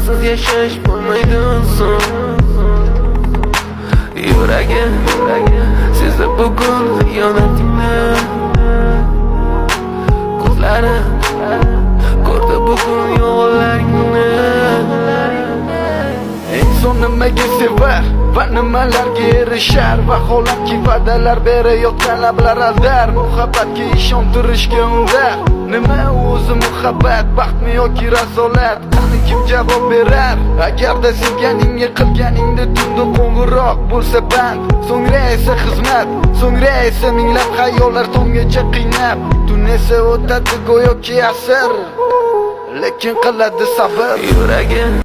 sensiz yashash bo'lmaydi inson. Yuragim sezdi bugun xiyonatingni, ko'zlarim ko'rdi bugun yolg'onlaringni. Inson nimaga sevar va nimalarga erishar? Vaholanki va'dalar berayotgan lablar aldar. Muhabbatga ishontirishga undar. Nima o'zi muhabbat, baxtmi yoki razolat? Qani kim javob berar? Agarda sevganingga qilganingda tunda qo'ng'iroq bo'lsa band, so'ngra esa xizmat, so'ngra esa minglab xayollar tomgacha qiynab. Tun esa o'tadi go'yoki asr, lekin qiladi sabr. Yuragim